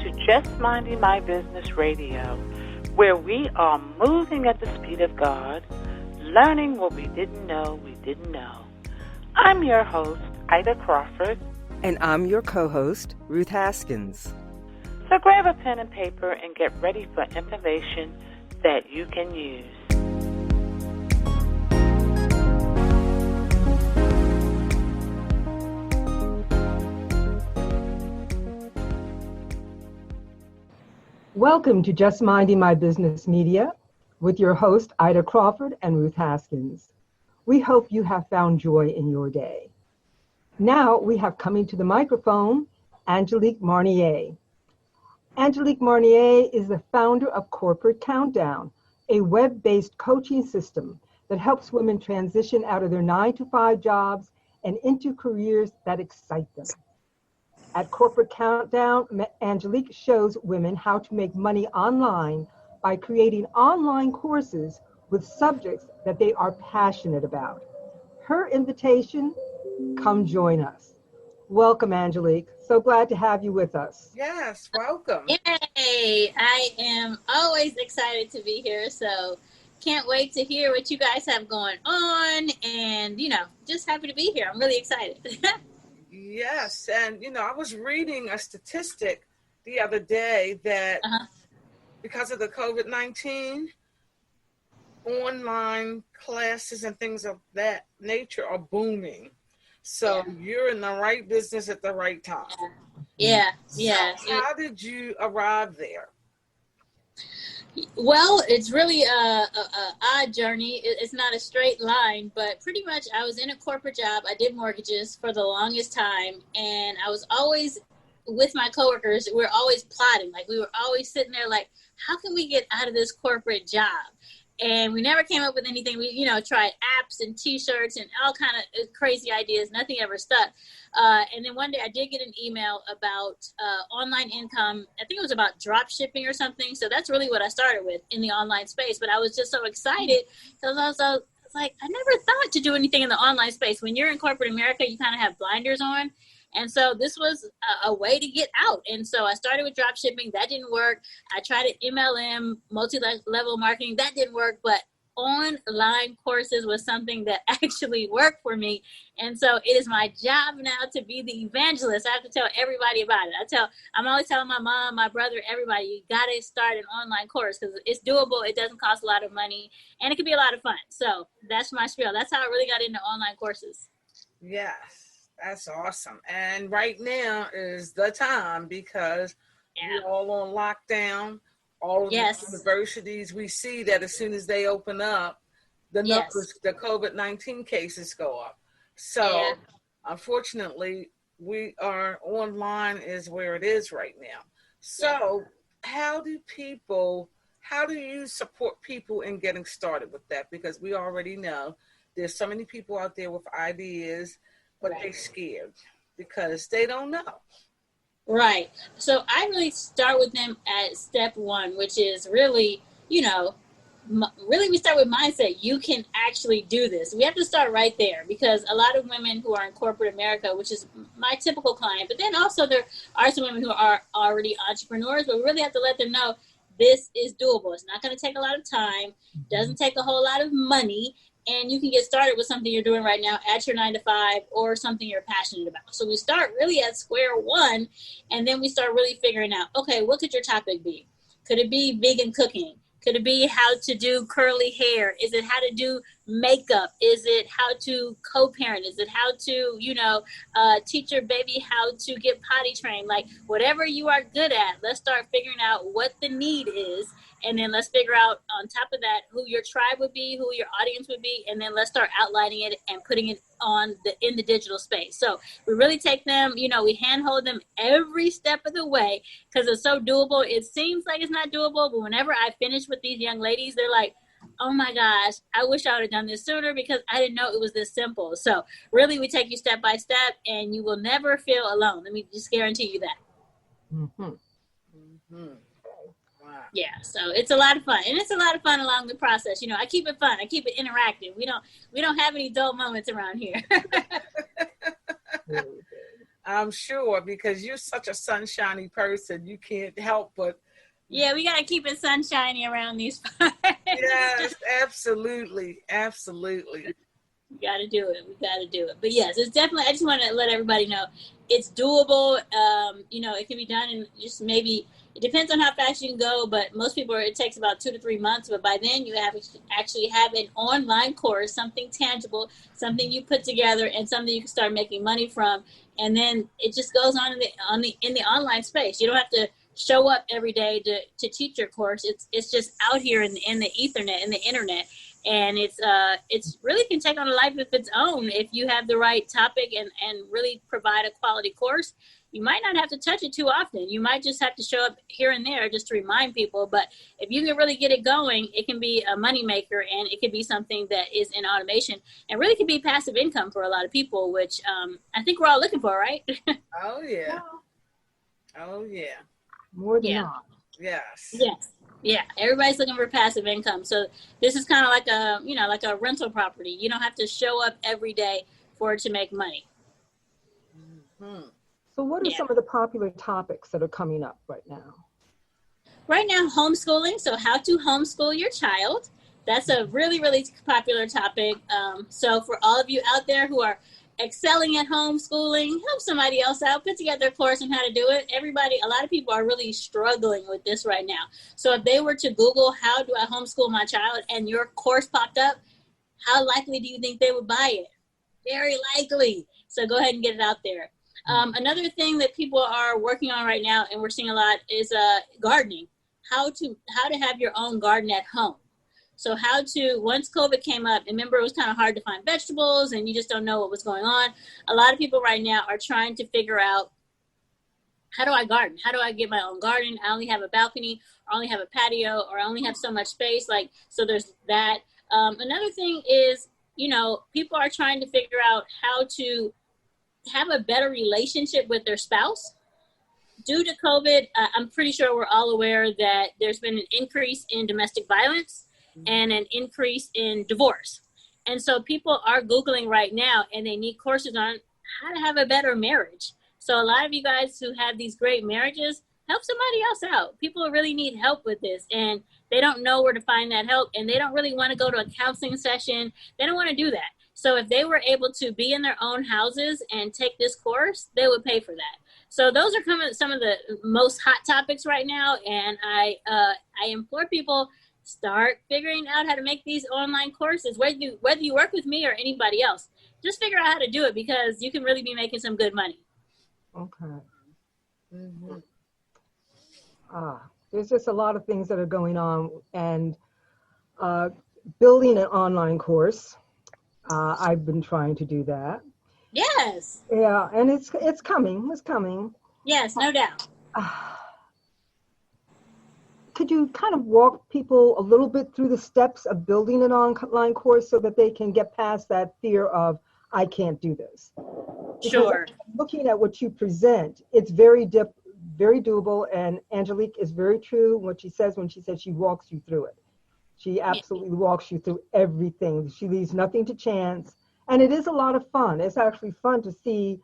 to Just Minding My Business Radio, where we are moving at the speed of God, learning what we didn't know we didn't know. I'm your host, Ida Crawford. And I'm your co-host, Ruth Haskins. So grab a pen and paper and get ready for information that you can use. Welcome to Just Minding My Business Media with your host, Ida Crawford and Ruth Haskins. We hope you have found joy in your day. Now we have coming to the microphone, Angelique Marnier. Angelique Marnier is the founder of Corporate Countdown, a web-based coaching system that helps women transition out of their 9-to-5 jobs and into careers that excite them. At Corporate Countdown, Angelique shows women how to make money online by creating online courses with subjects that they are passionate about. Her invitation, come join us. Welcome, Angelique. So glad to have you with us. Yes, welcome. Yay! I am always excited to be here, so can't wait to hear what you guys have going on, and, just happy to be here. I'm really excited. Yes, and, I was reading a statistic the other day that because of the COVID-19, online classes and things of that nature are booming. So you're in the right business at the right time. Yeah. So how did you arrive there? Well, it's really a odd journey. It's not a straight line, but pretty much I was in a corporate job. I did mortgages for the longest time, and I was always with my coworkers. We were always plotting. Like, we were always sitting there like, how can we get out of this corporate job? And we never came up with anything. We, tried apps and T-shirts and all kind of crazy ideas. Nothing ever stuck. And then one day I did get an email about online income. I think it was about drop shipping or something. So that's really what I started with in the online space. But I was just so excited because I was like, I never thought to do anything in the online space. When you're in corporate America, you kind of have blinders on. And so this was a way to get out. And so I started with drop shipping. That didn't work. I tried MLM, multi-level marketing. That didn't work. But online courses was something that actually worked for me. And so it is my job now to be the evangelist. I have to tell everybody about it. I'm always telling my mom, my brother, everybody, you got to start an online course because it's doable. It doesn't cost a lot of money and it can be a lot of fun. So that's my spiel. That's how I really got into online courses. Yes. That's awesome. And right now is the time because we're all on lockdown. All of the universities, we see that as soon as they open up, the numbers, the COVID-19 cases go up. So unfortunately, we are online is where it is right now. So how do you support people in getting started with that? Because we already know there's so many people out there with ideas, but they're scared because they don't know. Right. So I really start with them at step one, which is really, really we start with mindset. You can actually do this. We have to start right there because a lot of women who are in corporate America, which is my typical client, but then also there are some women who are already entrepreneurs, but we really have to let them know this is doable. It's not going to take a lot of time, doesn't take a whole lot of money. And you can get started with something you're doing right now at your 9-to-5 or something you're passionate about. So we start really at square one, and then we start really figuring out, okay, what could your topic be? Could it be vegan cooking? Could it be how to do curly hair? Is it how to do makeup? Is it how to co-parent? Is it how to, teach your baby how to get potty trained? Like, whatever you are good at, let's start figuring out what the need is. And then let's figure out on top of that who your tribe would be, who your audience would be, and then let's start outlining it and putting it in the digital space. So we really take them, we handhold them every step of the way because it's so doable. It seems like it's not doable, but whenever I finish with these young ladies, they're like, oh my gosh, I wish I would have done this sooner because I didn't know it was this simple. So really we take you step by step and you will never feel alone. Let me just guarantee you that. Mm-hmm. Mm-hmm. Yeah, so it's a lot of fun, and it's a lot of fun along the process. I keep it fun. I keep it interactive. We don't have any dull moments around here. I'm sure, because you're such a sunshiny person. You can't help but. Yeah, we got to keep it sunshiny around these parts. Yes, absolutely. Absolutely. We got to do it. We got to do it. But yes, it's definitely, I just want to let everybody know it's doable. It can be done in just maybe, it depends on how fast you can go, but most people, it takes about 2 to 3 months. But by then you actually have an online course, something tangible, something you put together and something you can start making money from. And then it just goes on in the online space. You don't have to show up every day to teach your course. It's just out here in the ethernet, in the internet. And it's really can take on a life of its own if you have the right topic and really provide a quality course. You might not have to touch it too often. You might just have to show up here and there just to remind people. But if you can really get it going, it can be a moneymaker, and it can be something that is in automation and really can be passive income for a lot of people, which I think we're all looking for, right? Oh, yeah. Oh, yeah. More than not. Yes. Yes. Yeah, everybody's looking for passive income. So this is kind of like a rental property. You don't have to show up every day for it to make money. Mm-hmm. So what are some of the popular topics that are coming up right now? Right now, homeschooling. So how to homeschool your child. That's a really, really popular topic. So for all of you out there who are excelling at homeschooling, help somebody else out, put together a course on how to do it. A lot of people are really struggling with this right now. So if they were to Google, how do I homeschool my child, and your course popped up, how likely do you think they would buy it? Very likely. So go ahead and get it out there. Another thing that people are working on right now, and we're seeing a lot, is gardening. How to have your own garden at home. So once COVID came up, remember it was kind of hard to find vegetables and you just don't know what was going on. A lot of people right now are trying to figure out, how do I garden? How do I get my own garden? I only have a balcony, or I only have a patio, or I only have so much space. So there's that. Another thing is, people are trying to figure out how to have a better relationship with their spouse. Due to COVID, I'm pretty sure we're all aware that there's been an increase in domestic violence and an increase in divorce. And so people are Googling right now, and they need courses on how to have a better marriage. So a lot of you guys who have these great marriages, help somebody else out. People really need help with this, and they don't know where to find that help, and they don't really want to go to a counseling session. They don't want to do that. So if they were able to be in their own houses and take this course, they would pay for that. So those are some of the most hot topics right now, and I implore people, start figuring out how to make these online courses, whether you work with me or anybody else. Just figure out how to do it, because you can really be making some good money. Okay. Mm-hmm. There's just a lot of things that are going on, and building an online course. I've been trying to do that. Yes. Yeah, and it's coming. It's coming. Yes, no doubt. Could you kind of walk people a little bit through the steps of building an online course so that they can get past that fear of, I can't do this? Because sure. Looking at what you present, it's very doable, and Angelique is very true what she says when she says she walks you through it. She absolutely walks you through everything. She leaves nothing to chance, and it is a lot of fun. It's actually fun to see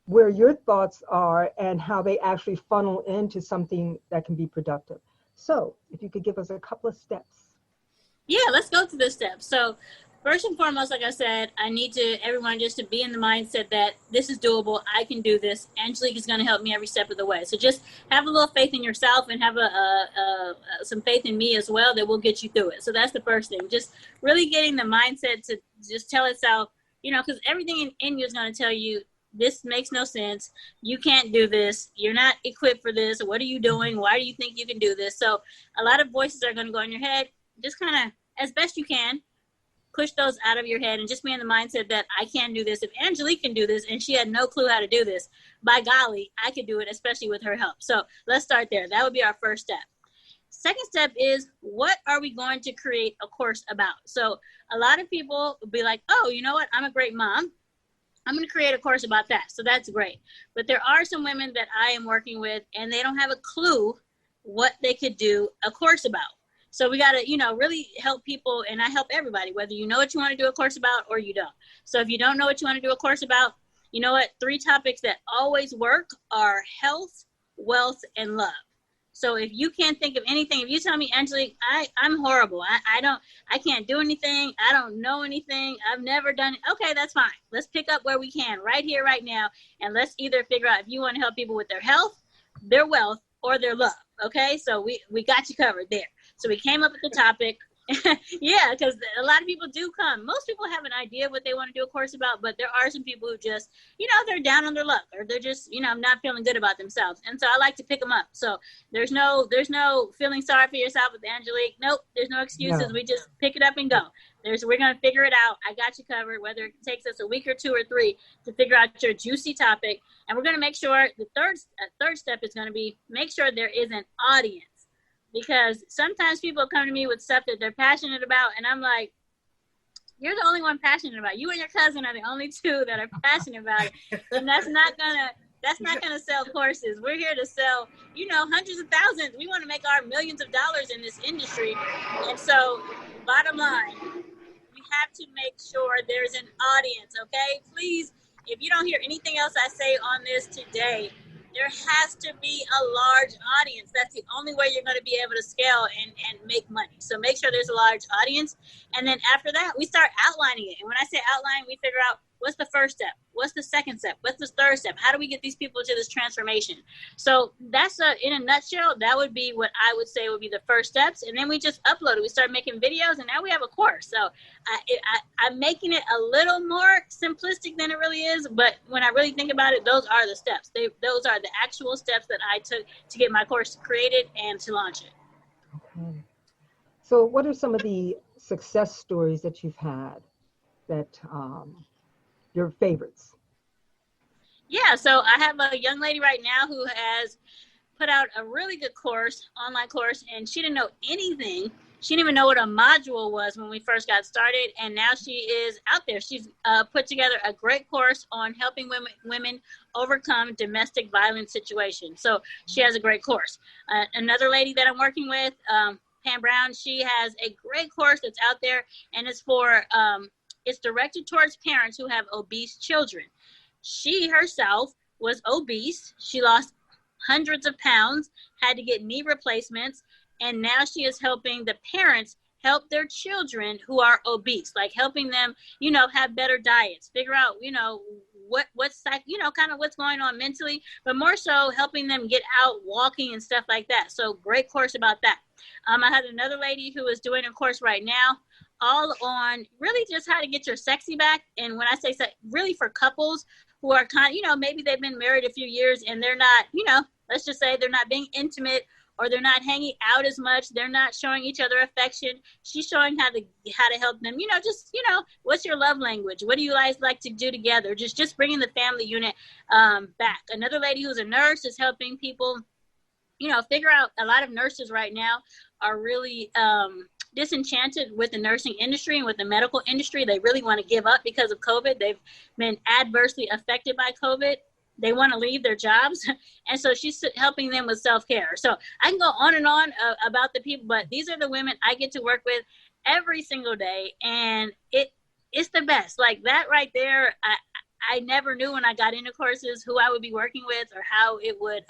where your thoughts are and how they actually funnel into something that can be productive. So if you could give us a couple of steps. Yeah, let's go through the steps. So first and foremost, like I said, I need everyone just to be in the mindset that this is doable. I can do this. Angelique is going to help me every step of the way. So just have a little faith in yourself, and have some faith in me as well, that will get you through it. So that's the first thing. Just really getting the mindset to just tell itself, because everything in you is going to tell you, this makes no sense. You can't do this. You're not equipped for this. What are you doing? Why do you think you can do this? So a lot of voices are going to go in your head. Just kind of, as best you can, push those out of your head and just be in the mindset that I can do this. If Angelique can do this and she had no clue how to do this, by golly, I could do it, especially with her help. So let's start there. That would be our first step. Second step is, what are we going to create a course about? So a lot of people will be like, oh, you know what? I'm a great mom. I'm going to create a course about that. So that's great. But there are some women that I am working with, and they don't have a clue what they could do a course about. So we got to, really help people, and I help everybody, whether you know what you want to do a course about or you don't. So if you don't know what you want to do a course about, you know what? 3 topics that always work are health, wealth, and love. So if you can't think of anything, if you tell me, Angelique, I'm horrible. I can't do anything. I don't know anything. I've never done it. Okay, that's fine. Let's pick up where we can right here, right now. And let's either figure out if you want to help people with their health, their wealth, or their love. Okay, so we got you covered there. So we came up with the topic. Yeah, because a lot of people do come. Most people have an idea of what they want to do a course about, but there are some people who just, they're down on their luck, or they're just, not feeling good about themselves. And so I like to pick them up. So there's no feeling sorry for yourself with Angelique. Nope, there's no excuses. No. We just pick it up and go. We're going to figure it out. I got you covered, whether it takes us a week or 2 or 3 to figure out your juicy topic. And we're going to make sure the third step is going to be make sure there is an audience. Because sometimes people come to me with stuff that they're passionate about, and I'm like, you're the only one passionate about it. You and your cousin are the only 2 that are passionate about it. And that's not gonna sell courses. We're here to sell, hundreds of thousands. We want to make our millions of dollars in this industry. And so, bottom line, we have to make sure there's an audience, okay? Please, if you don't hear anything else I say on this today, there has to be a large audience. That's the only way you're going to be able to scale and make money. So make sure there's a large audience. And then after that, we start outlining it. And when I say outline, we figure out what's the first step? What's the second step? What's the third step? How do we get these people to this transformation? So that's in a nutshell, that would be what I would say would be the first steps. And then we just upload it. We start making videos, and now we have a course. So I'm making it a little more simplistic than it really is. But when I really think about it, those are the steps. Those are the actual steps that I took to get my course created and to launch it. Okay. So what are some of the success stories that you've had that your favorites? Yeah, so I have a young lady right now who has put out a really good course, online course, and she didn't know anything. She didn't even know what a module was when we first got started, and now she is out there. She's put together a great course on helping women overcome domestic violence situations. So she has a great course. Another lady that I'm working with, Pam Brown, she has a great course that's out there, and it's for it's directed towards parents who have obese children. She herself was obese. She lost hundreds of pounds, had to get knee replacements, and now she is helping the parents help their children who are obese, like helping them, have better diets, figure out, what's kind of what's going on mentally, but more so helping them get out walking and stuff like that. So great course about that. I had another lady who is doing a course right now all on really just how to get your sexy back. And when I say really for couples who are maybe they've been married a few years and they're not, let's just say they're not being intimate, or they're not hanging out as much. They're not showing each other affection. She's showing how to help them, what's your love language? What do you guys like to do together? Just bringing the family unit back. Another lady who's a nurse is helping people, figure out. A lot of nurses right now are really disenchanted with the nursing industry and with the medical industry. They really want to give up because of COVID. They've been adversely affected by COVID. They want to leave their jobs. And so she's helping them with self-care. So I can go on and on about the people, but these are the women I get to work with every single day. And it's the best. Like that right there, I never knew when I got into courses who I would be working with or how it would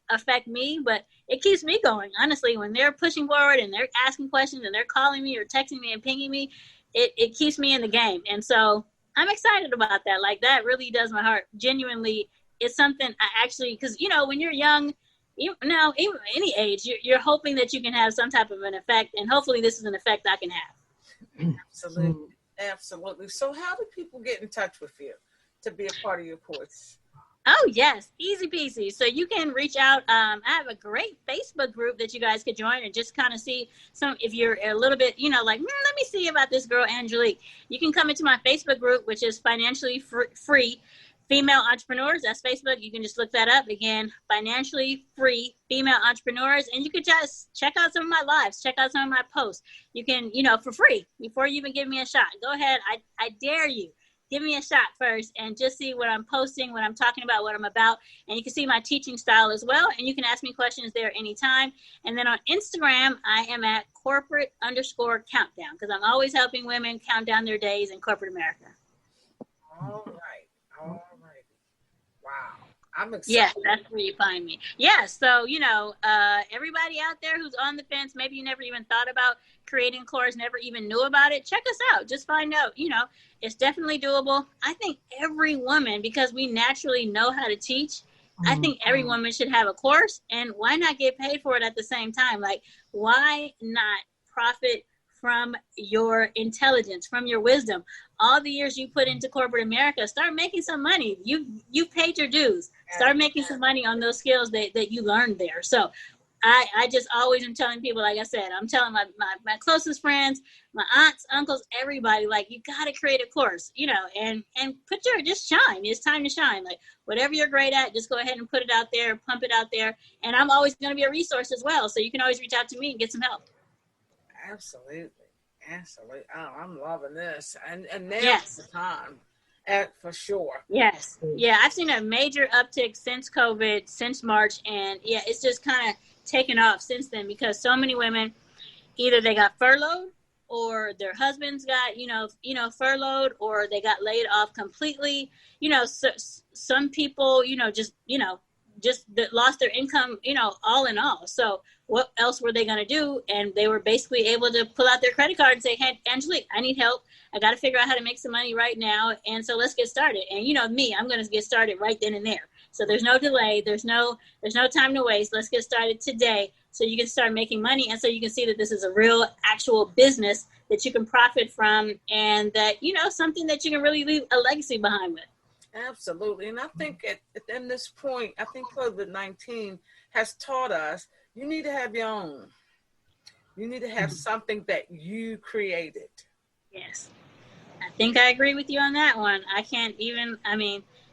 affect me, but it keeps me going. Honestly, when they're pushing forward and they're asking questions and they're calling me or texting me and pinging me, it keeps me in the game. And so I'm excited about that. Like that really does my heart. Genuinely, it's something I actually, because when you're young, even any age, you're hoping that you can have some type of an effect, and hopefully this is an effect I can have. Absolutely. So how do people get in touch with you to be a part of your course? Oh, yes. Easy peasy. So you can reach out. I have a great Facebook group that you guys could join and just kind of see if you're a little bit, let me see about this girl, Angelique. You can come into my Facebook group, which is Financially Free Female Entrepreneurs. That's Facebook. You can just look that up. Again, Financially Free Female Entrepreneurs. And you could just check out some of my lives, check out some of my posts. You can, for free, before you even give me a shot. Go ahead. I dare you. Give me a shot first and just see what I'm posting, what I'm talking about, what I'm about. And you can see my teaching style as well. And you can ask me questions there anytime. And then on Instagram, I am at corporate_countdown because I'm always helping women count down their days in corporate America. All right. I'm excited. Yes, that's where you find me. Yeah, so, everybody out there who's on the fence, maybe you never even thought about creating a course, never even knew about it, check us out. Just find out, it's definitely doable. I think every woman, because we naturally know how to teach, I think every woman should have a course, and why not get paid for it at the same time? Like, why not profit from your intelligence, from your wisdom? All the years you put into corporate America, start making some money. You paid your dues. Start making some money on those skills that you learned there. So I just always am telling people, like I said, I'm telling my closest friends, my aunts, uncles, everybody, like, you got to create a course, and just shine. It's time to shine. Like, whatever you're great at, just go ahead and put it out there, pump it out there. And I'm always going to be a resource as well. So you can always reach out to me and get some help. Absolutely. Oh, I'm loving this. And now yes. the time, for sure. Yes. Yeah, I've seen a major uptick since COVID, since March. And yeah, it's just kind of taken off since then, because so many women, either they got furloughed or their husbands got, furloughed, or they got laid off completely. So, some people, just lost their income, all in all. So what else were they going to do? And they were basically able to pull out their credit card and say, hey, Angelique, I need help. I got to figure out how to make some money right now. And so let's get started. And me, I'm going to get started right then and there. So there's no delay. There's no time to waste. Let's get started today so you can start making money. And so you can see that this is a real actual business that you can profit from, and that, something that you can really leave a legacy behind with. Absolutely. And I think at this point, I think COVID-19 has taught us you need to have your own. You need to have something that you created. Yes. I think I agree with you on that one.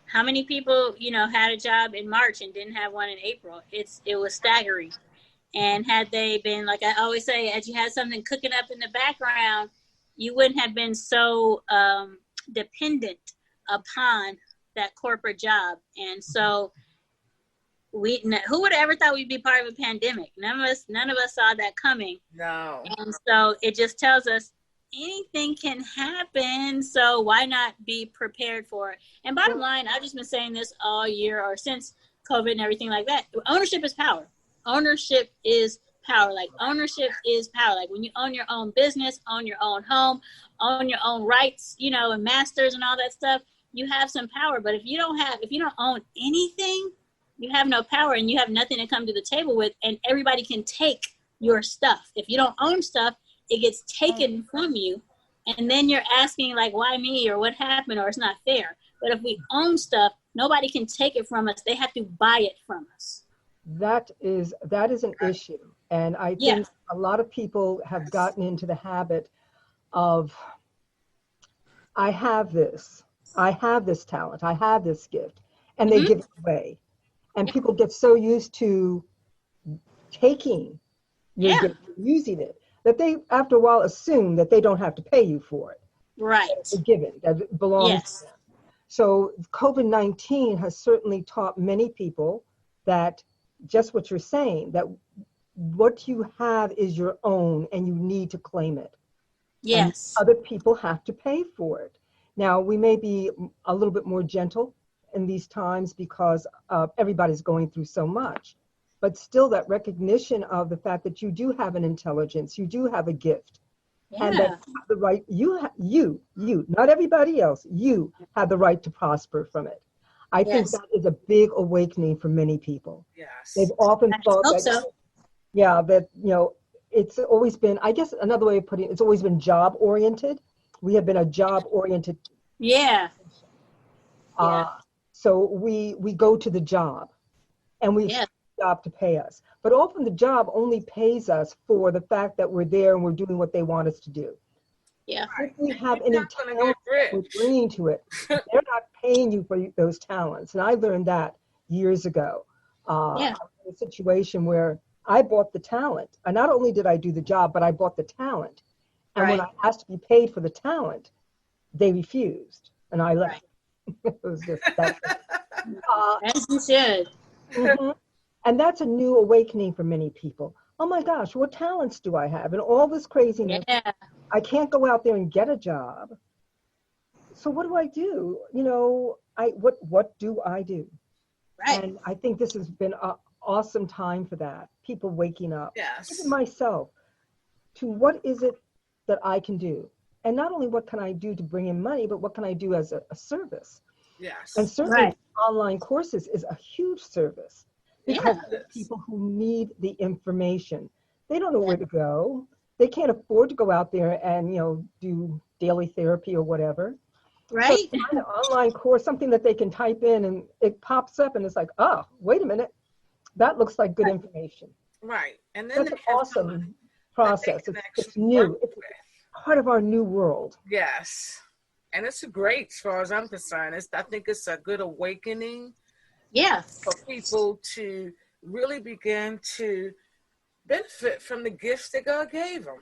How many people, had a job in March and didn't have one in April? It was staggering. And had they been, like I always say, as you had something cooking up in the background, you wouldn't have been so dependent upon that corporate job. And so who would have ever thought we'd be part of a pandemic? None of us saw that coming. No. And so it just tells us anything can happen. So why not be prepared for it? And bottom line, I've just been saying this all year, or since COVID and everything like that. Ownership is power. Ownership is power. Like, ownership is power. Like, when you own your own business, own your own home, own your own rights, and masters and all that stuff, you have some power. But if you don't own anything, you have no power, and you have nothing to come to the table with, and everybody can take your stuff. If you don't own stuff, it gets taken from you, and then you're asking, like, why me, or what happened, or it's not fair. But if we own stuff, nobody can take it from us. They have to buy it from us. That is an issue. And I think a lot of people have gotten into the habit of, I have this talent, I have this gift, and they give it away. And people get so used to taking your gift, using it, that they, after a while, assume that they don't have to pay you for it. Right. It's a given that belongs to them. So COVID-19 has certainly taught many people that just what you're saying, that what you have is your own and you need to claim it. Yes. And other people have to pay for it. Now, we may be a little bit more gentle in these times because everybody's going through so much, but still that recognition of the fact that you do have an intelligence, you do have a gift, and that you have the right, you, not everybody else, you have the right to prosper from it. I think that is a big awakening for many people. Yes. They've often thought that, it's always been, I guess another way of putting it, it's always been job oriented. We have been a job oriented. So we go to the job and we expect the job to pay us. But often the job only pays us for the fact that we're there and we're doing what they want us to do. Yeah. If we have any talent we're bringing to it, they're not paying you for those talents. And I learned that years ago. In a situation where I bought the talent. And not only did I do the job, but I bought the talent. And when I asked to be paid for the talent, they refused. And I left. It was just that. As you should. And that's a new awakening for many people. Oh my gosh, what talents do I have? And all this craziness. I can't go out there and get a job. So what do I do? What do I do? Right. And I think this has been an awesome time for that. People waking up. Yes. Even myself, to what is it that I can do? And not only what can I do to bring in money, but what can I do as a service? Yes. And certainly online courses is a huge service because there's people who need the information. They don't know where to go. They can't afford to go out there and, do daily therapy or whatever. Right. So find an online course, something that they can type in and it pops up and it's like, oh, wait a minute. That looks like good information. Right. And then that's an awesome process. It's new. It's part of our new world. Yes. And it's great as far as I'm concerned. I think it's a good awakening for people to really begin to benefit from the gifts that God gave them.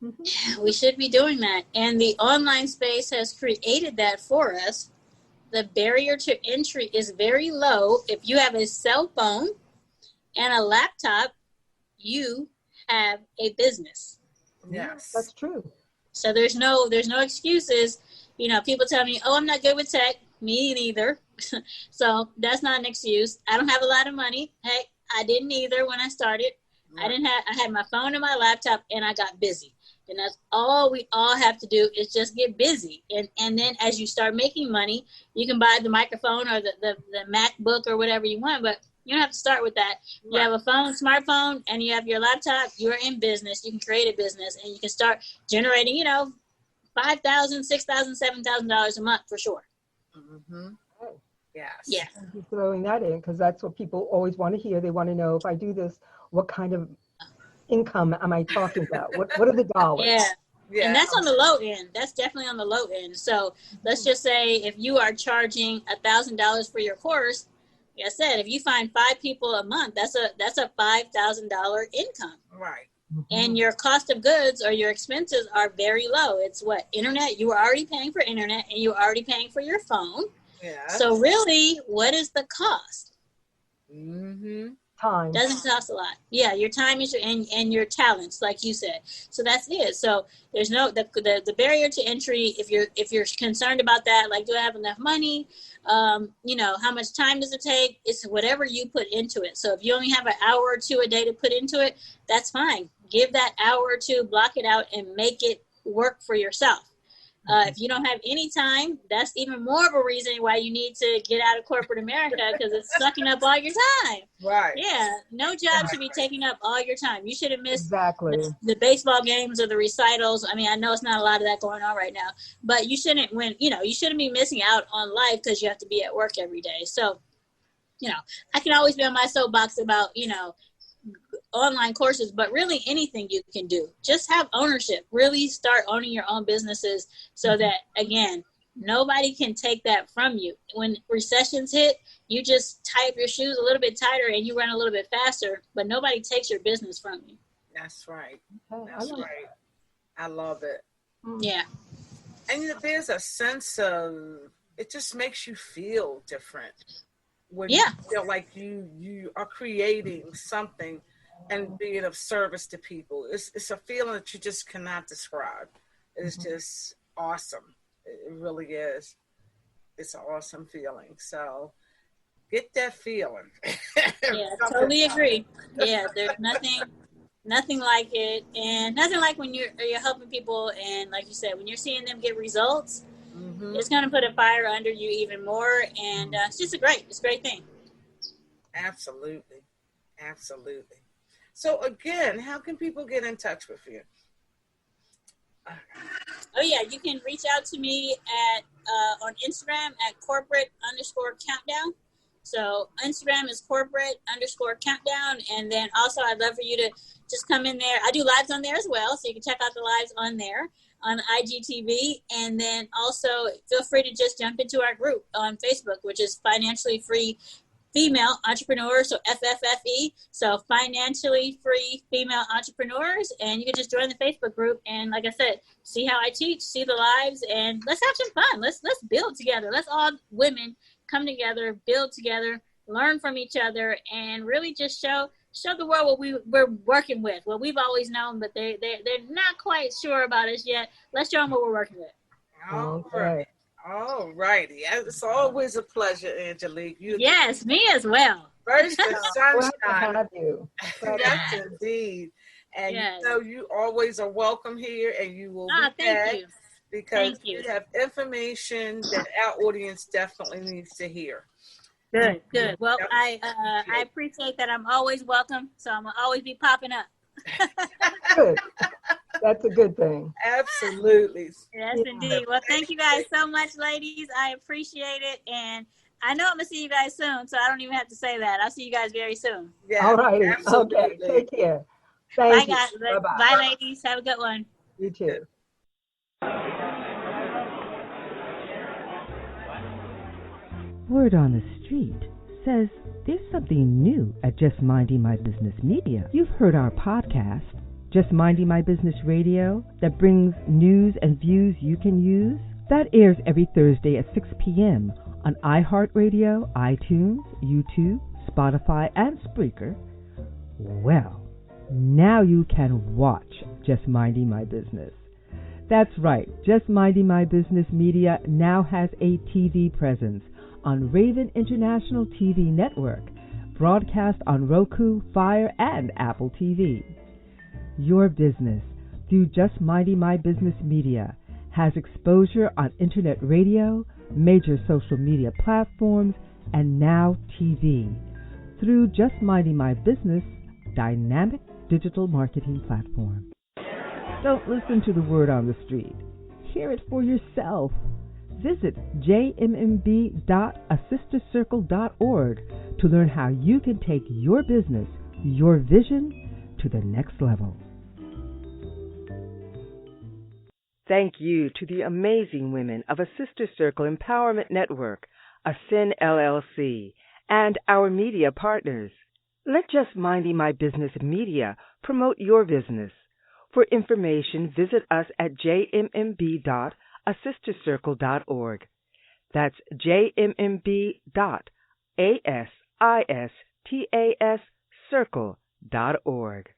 Mm-hmm. We should be doing that. And the online space has created that for us. The barrier to entry is very low. If you have a cell phone and a laptop, you have a business. Yes. That's true. So there's no excuses. People tell me, oh, I'm not good with tech. Me neither. So that's not an excuse. I don't have a lot of money. Heck, I didn't either when I started. Right. I had my phone and my laptop and I got busy. And that's all we all have to do is just get busy. And then as you start making money, you can buy the microphone or the MacBook or whatever you want, but you don't have to start with that. You have a smartphone, and you have your laptop, you're in business. You can create a business and you can start generating, $5,000, $6,000, $7,000 a month for sure. Mm-hmm. Yes. Yeah. I'm throwing that in because that's what people always want to hear. They want to know, if I do this, what kind of income am I talking about? What are the dollars? Yeah. And that's on the low end. That's definitely on the low end. So let's just say if you are charging $1,000 for your course, like I said, if you find 5 people a month, that's a $5,000 income. Right. Mm-hmm. And your cost of goods or your expenses are very low. It's internet. You are already paying for internet and you're already paying for your phone. Yeah. So really, what is the cost? Mm-hmm. Time. Doesn't cost a lot. Yeah, your time is and your talents, like you said. So that's it. So there's the barrier to entry. If you're concerned about that, like, do I have enough money? How much time does it take? It's whatever you put into it. So if you only have an hour or two a day to put into it, that's fine. Give that hour or two, block it out, and make it work for yourself. If you don't have any time, that's even more of a reason why you need to get out of corporate America, because it's sucking up all your time. Right. Yeah. No job should be taking up all your time. You should have missed the baseball games or the recitals. I mean, I know it's not a lot of that going on right now, but you shouldn't you shouldn't be missing out on life because you have to be at work every day. So, I can always be on my soapbox about, online courses, but really anything you can do. Just have ownership. Really start owning your own businesses so that, again, nobody can take that from you. When recessions hit, you just tie up your shoes a little bit tighter and you run a little bit faster, but nobody takes your business from you. That's right. That's right. I love it. Yeah. And there's a sense of, it just makes you feel different. When you feel like you are creating something and being of service to people. It's a feeling that you just cannot describe. It's just awesome. It really is. It's an awesome feeling. So get that feeling. Yeah, totally agree. Yeah, there's nothing like it, and nothing like when you're helping people, and like you said, when you're seeing them get results, it's going to put a fire under you even more, and it's a great thing. Absolutely. So again, how can people get in touch with you? Oh yeah, you can reach out to me at on Instagram at corporate_countdown. So Instagram is corporate_countdown, and then also I'd love for you to just come in there. I do lives on there as well, so you can check out the lives on there on IGTV, and then also feel free to just jump into our group on Facebook, which is Financially Free Female Entrepreneurs, so FFFE, so Financially Free Female Entrepreneurs, and you can just join the Facebook group, and like I said, see how I teach, see the lives, and let's have some fun. Let's build together. Let's all women come together, build together, learn from each other, and really just show the world what we're working with, what we've always known, but they're not quite sure about us yet. Let's show them what we're working with. All All righty. It's always a pleasure, Angelique. Yes, me as well. First, the sunshine. Glad to have you. Yes, indeed. And you always are welcome here, and you will be back because you have information that our audience definitely needs to hear. Good. Well, I appreciate that. I'm always welcome, so I'm gonna always be popping up. Good. That's a good thing. Absolutely. Yes, indeed. Well, thank you guys so much, ladies. I appreciate it, and I know I'm gonna see you guys soon, so I don't even have to say that. I'll see you guys very soon. Yeah. All right. Absolutely. Okay. Take care. Thank you. Bye, guys. Bye-bye. Bye, ladies. Have a good one. You too. Word on the street says there's something new at Just Minding My Business Media. You've heard our podcast, Just Minding My Business Radio, that brings news and views you can use. That airs every Thursday at 6 p.m. on iHeartRadio, iTunes, YouTube, Spotify, and Spreaker. Well, now you can watch Just Minding My Business. That's right, Just Minding My Business Media now has a TV presence on Raven International TV Network, broadcast on Roku, Fire, and Apple TV. Your business, through Just Minding My Business Media, has exposure on internet radio, major social media platforms, and now TV, through Just Minding My Business dynamic digital marketing platform. Don't listen to the word on the street. Hear it for yourself. Visit jmb.asistercircle.org to learn how you can take your business, your vision, to the next level. Thank you to the amazing women of A Sister Circle Empowerment Network, ASCEN LLC, and our media partners. Let Just Minding My Business Media promote your business. For information, visit us at jmb.asistercircle.org. That's jmb.asistercircle.org.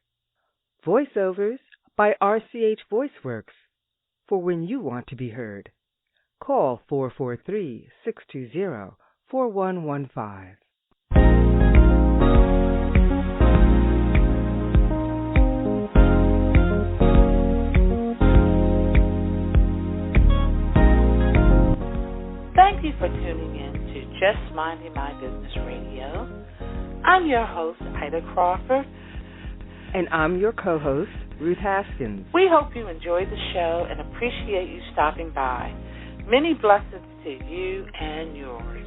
Voiceovers by RCH VoiceWorks. For when you want to be heard. Call 443-620-4115. Thank you for tuning in to Just Minding My Business Radio. I'm your host, Ida Crawford. And I'm your co-host, Ruth Haskins. We hope you enjoyed the show and appreciate you stopping by. Many blessings to you and yours.